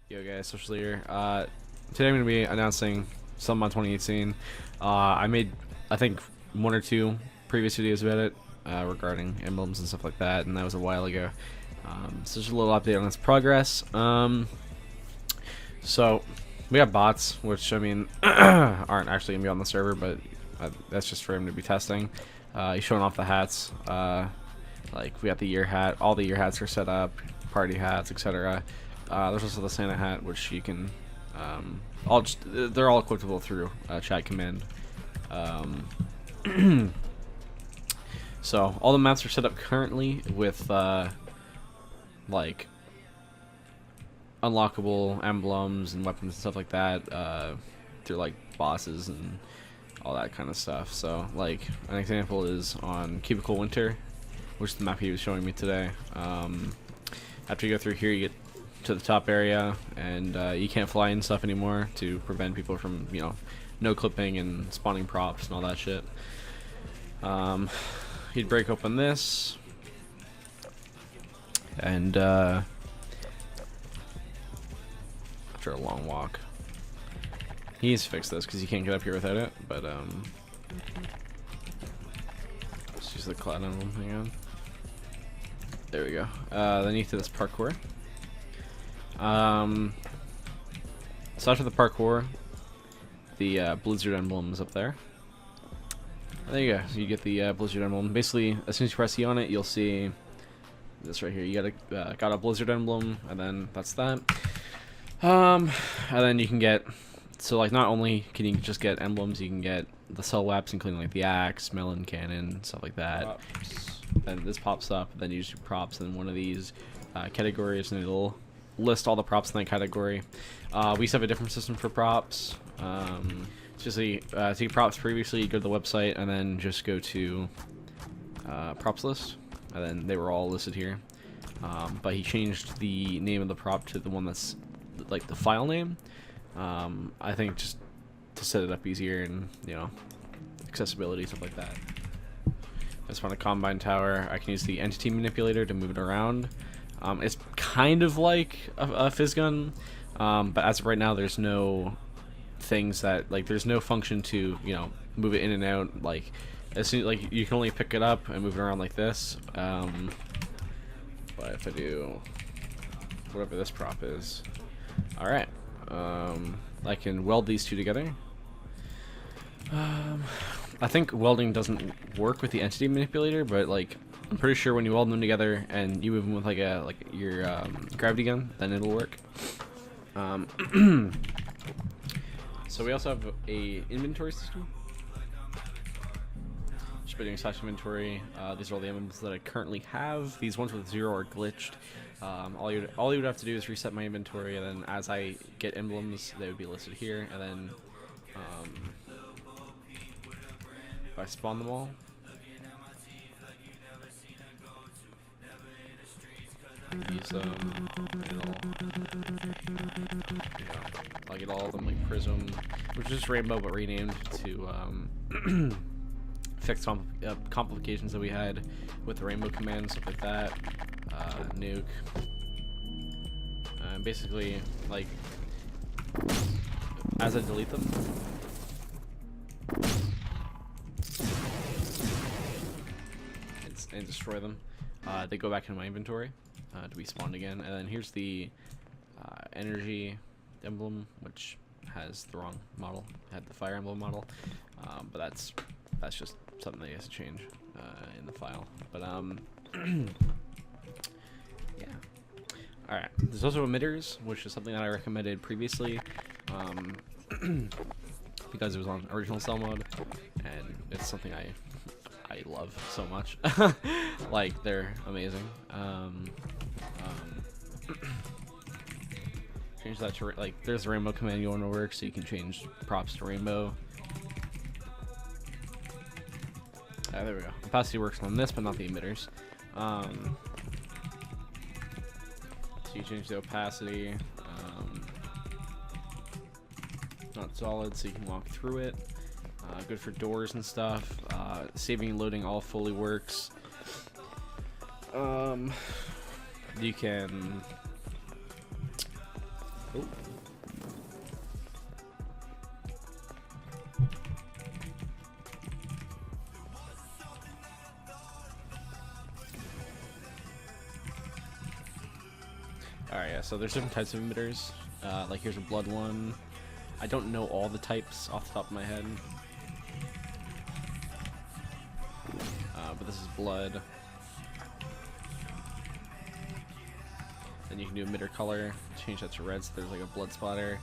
Yo guys, social leader. Today I'm going to be announcing CelMod 2018. I made, I think, one or two previous videos about it regarding emblems and stuff like that, and that was a while ago. So just a little update on its progress. So we have bots, which I mean aren't actually going to be on the server, but that's just for him to be testing. He's showing off the hats. Like we got the year hat. All the year hats are set up, party hats, etc. There's also the Santa hat, which you can, they're all equipable through chat command. So all the maps are set up currently with like unlockable emblems and weapons and stuff like that through like bosses and all that kind of stuff. So like an example is on Cubicle Winter, which is the map he was showing me today. After you go through here, you get to the top area, and you can't fly and stuff anymore to prevent people from, you know, no clipping and spawning props and all that shit. He'd break open this, and after a long walk, he needs to fix this because you can't get up here without it. But let's use the cloud emblem thing on. There we go. Then you to this parkour. So after the parkour, the blizzard emblem is up there. There you go. So you get the blizzard emblem. Basically, as soon as you press E on it, you'll see this right here. You got a blizzard emblem, and then that's that. And then you can get, so like not only can you just get emblems, you can get the cell waps, including like the axe, melon cannon, stuff like that. Props. Then this pops up. Then you just do props in one of these categories, and it'll list all the props in that category. We used to have a different system for props. Just to get props previously, you go to the website and then just go to props list, and then they were all listed here. But he changed the name of the prop to the one that's like the file name. I think just to set it up easier and, you know, accessibility, stuff like that. I just found a combine tower. I can use the entity manipulator to move it around. It's kind of like a fizz gun, but as of right now, there's no things that, like, there's no function to, you know, move it in and out. Like, as soon, like, you can only pick it up and move it around like this. But if I do whatever this prop is, all right, I can weld these two together. I think welding doesn't work with the entity manipulator, but like I'm pretty sure when you weld them together and you move them with like your gravity gun, then it'll work. So we also have a inventory system. Just by doing slash inventory, these are all the emblems that I currently have. These ones with 0 are glitched. All you would have to do is reset my inventory, and then as I get emblems, they would be listed here. And then if I spawn them all, use them, I'll get all of them, like Prism, which is just Rainbow but renamed to fix complications that we had with the Rainbow command, stuff like that. Nuke. Basically, like, as I delete them, and destroy them, they go back into my inventory to be spawned again. And then here's the energy emblem, which has the wrong model. It had the fire emblem model, but that's just something that you have to change in the file. But yeah. All right. There's also emitters, which is something that I recommended previously, because it was on original CelMod, and it's something I love so much. Like, they're amazing. Change that to, like, there's a rainbow command you want to work, so you can change props to rainbow. There we go. Opacity works on this, but not the emitters. So you change the opacity. Not solid, so you can walk through it. Good for doors and stuff. Saving and loading all fully works. You can Ooh. Alright, yeah, so there's different types of emitters. Like here's a blood one. I don't know all the types off the top of my head. But this is blood. Then you can do emitter color, change that to red so there's like a blood splatter.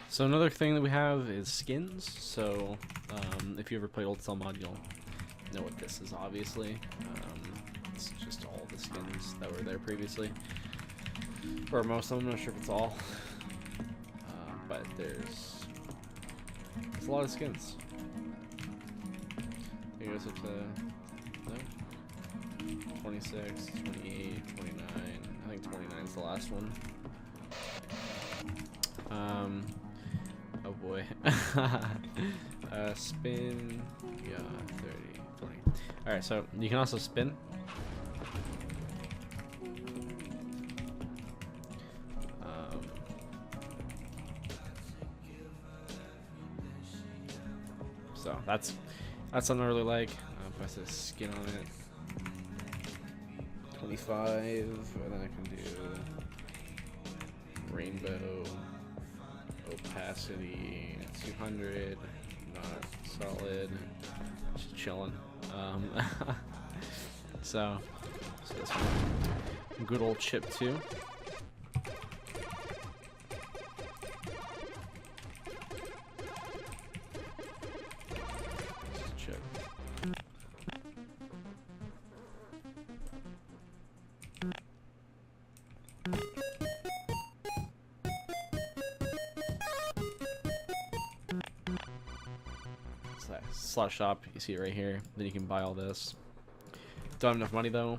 So another thing that we have is skins. So if you ever play old CelMod, you'll know what this is, obviously. It's just all the skins that were there previously. Or most of them, I'm not sure if it's all. But there's a lot of skins. It goes up to, no? 26, 28, 29. I think 29 is the last one. Oh boy. Spin, yeah, 30, 20. Alright, so you can also spin. So that's something I really like. Press the skin on it. 25, and then I can do rainbow, opacity, 200, not solid, just chilling. So this one, good old chip too. Chip. Slot shop, you see it right here. Then you can buy all this. Don't have enough money though,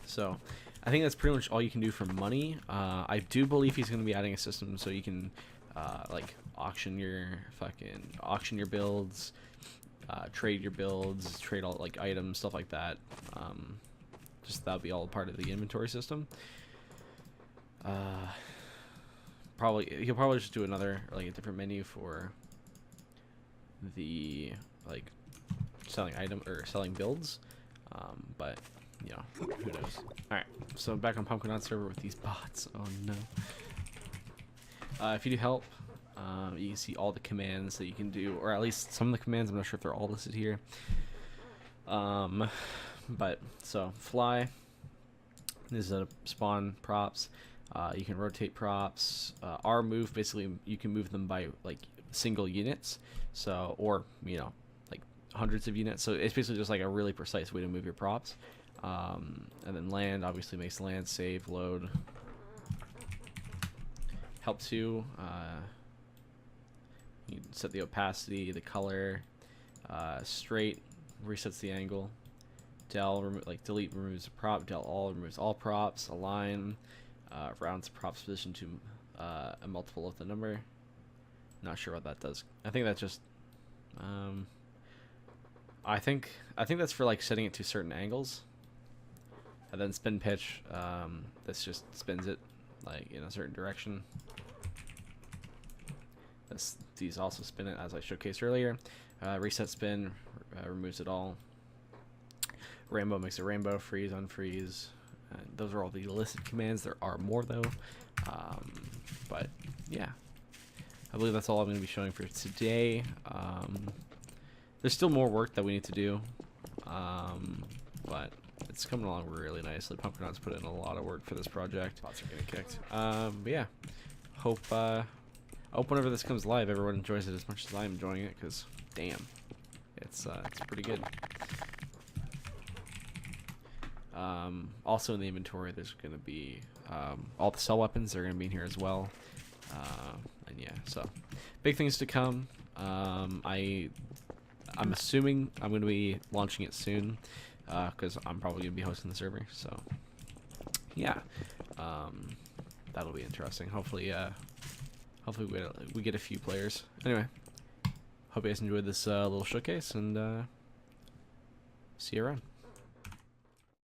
so I think that's pretty much all you can do for money. I do believe he's going to be adding a system so you can like auction your builds, trade your builds, trade all like items, stuff like that. Just that'll be all part of the inventory system. He'll probably just do another, like a different menu for the like selling item or selling builds, but you know, who knows. All right, so back on Pumpkinot server with these bots. Oh no. If you do help, you can see all the commands that you can do, or at least some of the commands. I'm not sure if they're all listed here. But so fly, this is a spawn props. You can rotate props. R move, basically you can move them by like single units, so, or you know, like hundreds of units, so it's basically just like a really precise way to move your props. And then land obviously makes land, save, load. Help to you can set the opacity, the color. Straight resets the angle. Del like delete removes a prop. Del all removes all props. Align rounds props position to a multiple of the number. Not sure what that does. I think that's just I think that's for like setting it to certain angles. And then spin pitch, this just spins it like in a certain direction. These also spin it as I showcased earlier. Reset spin removes it all. Rainbow makes a rainbow. Freeze, unfreeze. Those are all the listed commands. There are more though, but yeah, I believe that's all I'm going to be showing for today. There's still more work that we need to do, but it's coming along really nicely. Pumpkinot's put in a lot of work for this project. Bots are getting kicked. But yeah, hope whenever this comes live, everyone enjoys it as much as I'm enjoying it. Cause damn, it's pretty good. Also in the inventory, there's going to be all the cell weapons. They're going to be in here as well. And yeah, so big things to come. I'm assuming I'm going to be launching it soon, because I'm probably going to be hosting the server. So yeah, that'll be interesting. Hopefully we get a few players. Anyway, hope you guys enjoyed this little showcase, and see you around.